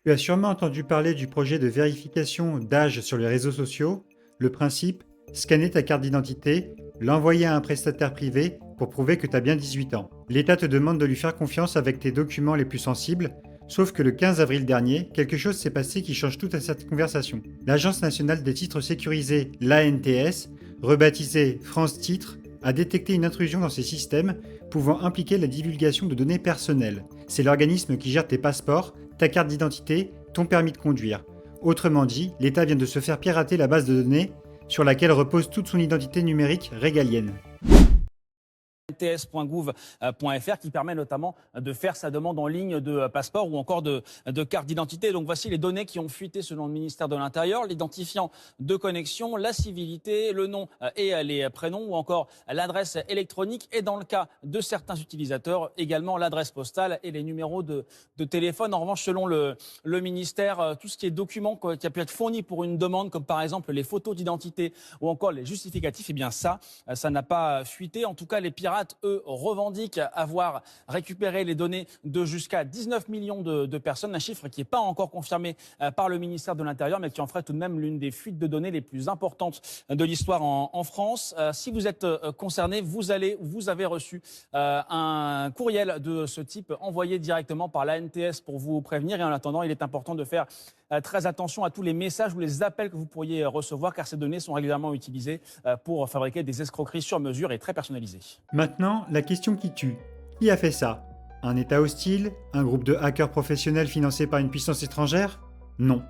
Tu as sûrement entendu parler du projet de vérification d'âge sur les réseaux sociaux. Le principe, scanner ta carte d'identité, l'envoyer à un prestataire privé pour prouver que tu as bien 18 ans. L'État te demande de lui faire confiance avec tes documents les plus sensibles, sauf que le 15 avril dernier, quelque chose s'est passé qui change toute cette conversation. L'Agence nationale des titres sécurisés, l'ANTS, rebaptisée France Titres, a détecté une intrusion dans ces systèmes pouvant impliquer la divulgation de données personnelles. C'est l'organisme qui gère tes passeports, ta carte d'identité, ton permis de conduire. Autrement dit, l'État vient de se faire pirater la base de données sur laquelle repose toute son identité numérique régalienne. ts.gouv.fr qui permet notamment de faire sa demande en ligne de passeport ou encore de carte d'identité. Donc voici les données qui ont fuité selon le ministère de l'Intérieur, l'identifiant de connexion, la civilité, le nom et les prénoms ou encore l'adresse électronique et dans le cas de certains utilisateurs également l'adresse postale et les numéros de téléphone. En revanche, selon le ministère, tout ce qui est document qui a pu être fourni pour une demande comme par exemple les photos d'identité ou encore les justificatifs, eh bien ça n'a pas fuité. En tout cas, les pirates, eux, revendiquent avoir récupéré les données de jusqu'à 19 millions de personnes, un chiffre qui n'est pas encore confirmé par le ministère de l'Intérieur, mais qui en ferait tout de même l'une des fuites de données les plus importantes de l'histoire en France. Si vous êtes concerné, vous avez reçu un courriel de ce type envoyé directement par l'ANTS pour vous prévenir. Et en attendant, il est important de faire très attention à tous les messages ou les appels que vous pourriez recevoir, car ces données sont régulièrement utilisées pour fabriquer des escroqueries sur mesure et très personnalisées. Maintenant, la question qui tue. Qui a fait ça? Un État hostile? Un groupe de hackers professionnels financé par une puissance étrangère? Non.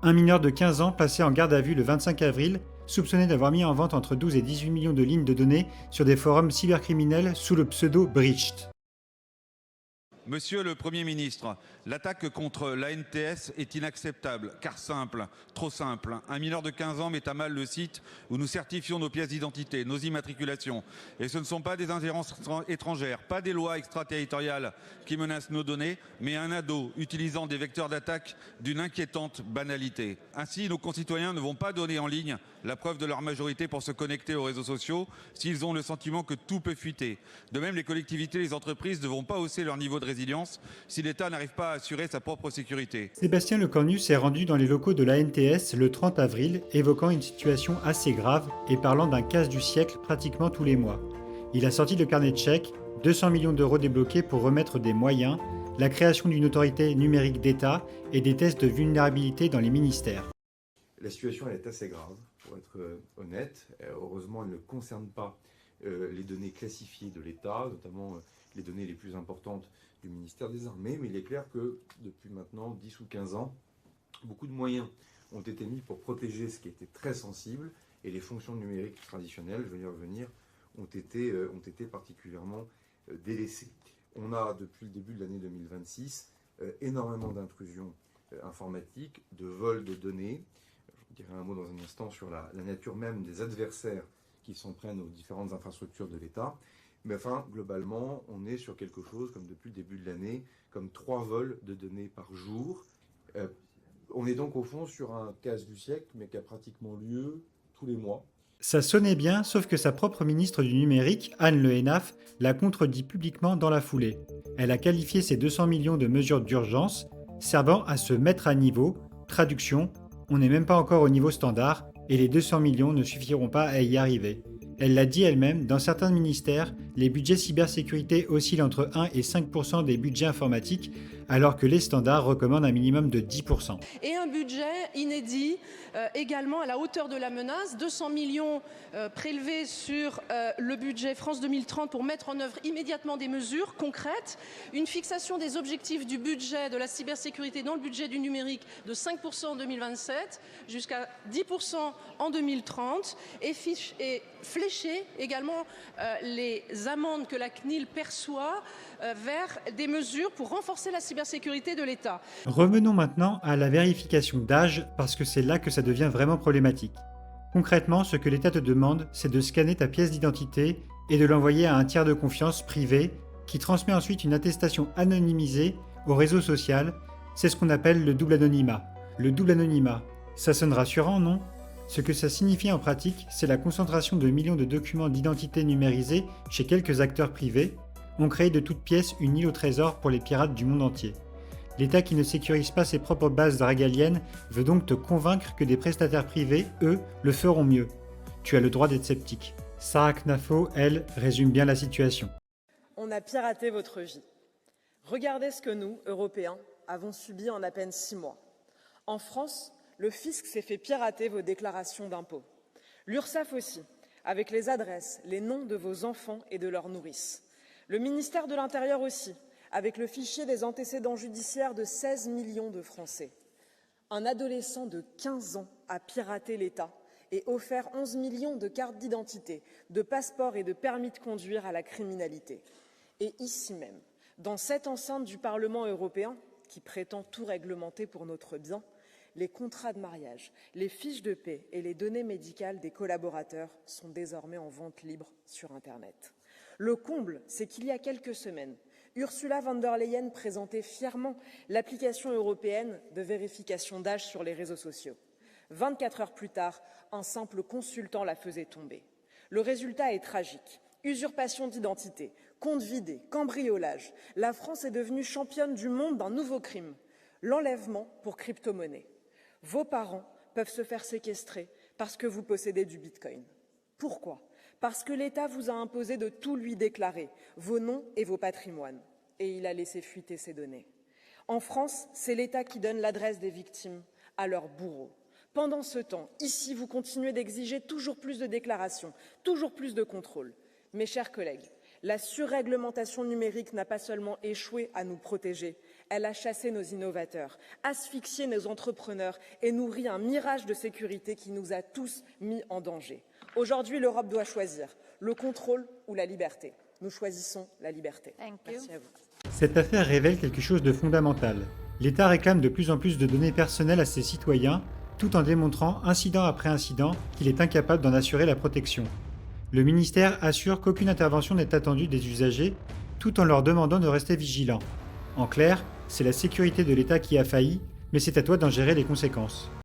Un mineur de 15 ans placé en garde à vue le 25 avril, soupçonné d'avoir mis en vente entre 12 et 18 millions de lignes de données sur des forums cybercriminels sous le pseudo Breached. Monsieur le Premier ministre, l'attaque contre l'ANTS est inacceptable, car simple, trop simple. Un mineur de 15 ans met à mal le site où nous certifions nos pièces d'identité, nos immatriculations. Et ce ne sont pas des ingérences étrangères, pas des lois extraterritoriales qui menacent nos données, mais un ado utilisant des vecteurs d'attaque d'une inquiétante banalité. Ainsi, nos concitoyens ne vont pas donner en ligne la preuve de leur majorité pour se connecter aux réseaux sociaux s'ils ont le sentiment que tout peut fuiter. De même, les collectivités et les entreprises ne vont pas hausser leur niveau de résilience si l'État n'arrive pas à assurer sa propre sécurité. Sébastien Lecornu s'est rendu dans les locaux de l'ANTS le 30 avril, évoquant une situation assez grave et parlant d'un casse du siècle pratiquement tous les mois. Il a sorti le carnet de chèques, 200 millions d'euros débloqués pour remettre des moyens, la création d'une autorité numérique d'État et des tests de vulnérabilité dans les ministères. La situation elle est assez grave, pour être honnête. Heureusement, elle ne concerne pas les données classifiées de l'État, notamment les données les plus importantes du ministère des Armées, mais il est clair que depuis maintenant 10 ou 15 ans, beaucoup de moyens ont été mis pour protéger ce qui était très sensible, et les fonctions numériques traditionnelles, je vais y revenir, ont été particulièrement délaissées. On a, depuis le début de l'année 2026, énormément d'intrusions informatiques, de vols de données. Je dirai un mot dans un instant sur la nature même des adversaires qui s'en prennent aux différentes infrastructures de l'État. Mais enfin, globalement, on est sur quelque chose, comme depuis le début de l'année, comme 3 vols de données par jour. On est donc au fond sur un casse du siècle, mais qui a pratiquement lieu tous les mois. Ça sonnait bien, sauf que sa propre ministre du numérique, Anne Le Hénaff, l'a contredit publiquement dans la foulée. Elle a qualifié ces 200 millions de mesures d'urgence, servant à se mettre à niveau. Traduction, on n'est même pas encore au niveau standard, et les 200 millions ne suffiront pas à y arriver. Elle l'a dit elle-même, dans certains ministères, les budgets cybersécurité oscillent entre 1 et 5% des budgets informatiques, alors que les standards recommandent un minimum de 10%. Et un budget inédit également à la hauteur de la menace, 200 millions prélevés sur le budget France 2030 pour mettre en œuvre immédiatement des mesures concrètes, une fixation des objectifs du budget de la cybersécurité dans le budget du numérique de 5% en 2027 jusqu'à 10% en 2030 et flécher également les amendes que la CNIL perçoit vers des mesures pour renforcer la cybersécurité de l'État. Revenons maintenant à la vérification d'âge parce que c'est là que ça devient vraiment problématique. Concrètement, ce que l'État te demande, c'est de scanner ta pièce d'identité et de l'envoyer à un tiers de confiance privé qui transmet ensuite une attestation anonymisée au réseau social. C'est ce qu'on appelle le double anonymat. Le double anonymat, ça sonne rassurant, non ? Ce que ça signifie en pratique, c'est la concentration de millions de documents d'identité numérisés chez quelques acteurs privés, ont créé de toutes pièces une île au trésor pour les pirates du monde entier. L'État qui ne sécurise pas ses propres bases régaliennes veut donc te convaincre que des prestataires privés, eux, le feront mieux. Tu as le droit d'être sceptique. Sarah Knafo, elle, résume bien la situation. On a piraté votre vie. Regardez ce que nous, Européens, avons subi en à peine 6 mois. En France, le fisc s'est fait pirater vos déclarations d'impôts. L'URSSAF aussi, avec les adresses, les noms de vos enfants et de leurs nourrices. Le ministère de l'Intérieur aussi, avec le fichier des antécédents judiciaires de 16 millions de Français. Un adolescent de 15 ans a piraté l'État et offert 11 millions de cartes d'identité, de passeports et de permis de conduire à la criminalité. Et ici même, dans cette enceinte du Parlement européen, qui prétend tout réglementer pour notre bien, les contrats de mariage, les fiches de paie et les données médicales des collaborateurs sont désormais en vente libre sur Internet. Le comble, c'est qu'il y a quelques semaines, Ursula von der Leyen présentait fièrement l'application européenne de vérification d'âge sur les réseaux sociaux. 24 heures plus tard, un simple consultant la faisait tomber. Le résultat est tragique. Usurpation d'identité, compte vidé, cambriolage. La France est devenue championne du monde d'un nouveau crime, l'enlèvement pour crypto-monnaie. Vos parents peuvent se faire séquestrer parce que vous possédez du Bitcoin. Pourquoi ? Parce que l'État vous a imposé de tout lui déclarer, vos noms et vos patrimoines. Et il a laissé fuiter ces données. En France, c'est l'État qui donne l'adresse des victimes à leurs bourreaux. Pendant ce temps, ici, vous continuez d'exiger toujours plus de déclarations, toujours plus de contrôles. Mes chers collègues, la surréglementation numérique n'a pas seulement échoué à nous protéger, elle a chassé nos innovateurs, asphyxié nos entrepreneurs et nourri un mirage de sécurité qui nous a tous mis en danger. Aujourd'hui, l'Europe doit choisir le contrôle ou la liberté. Nous choisissons la liberté. Merci à vous. Cette affaire révèle quelque chose de fondamental. L'État réclame de plus en plus de données personnelles à ses citoyens, tout en démontrant, incident après incident, qu'il est incapable d'en assurer la protection. Le ministère assure qu'aucune intervention n'est attendue des usagers, tout en leur demandant de rester vigilants. En clair, c'est la sécurité de l'État qui a failli, mais c'est à toi d'en gérer les conséquences.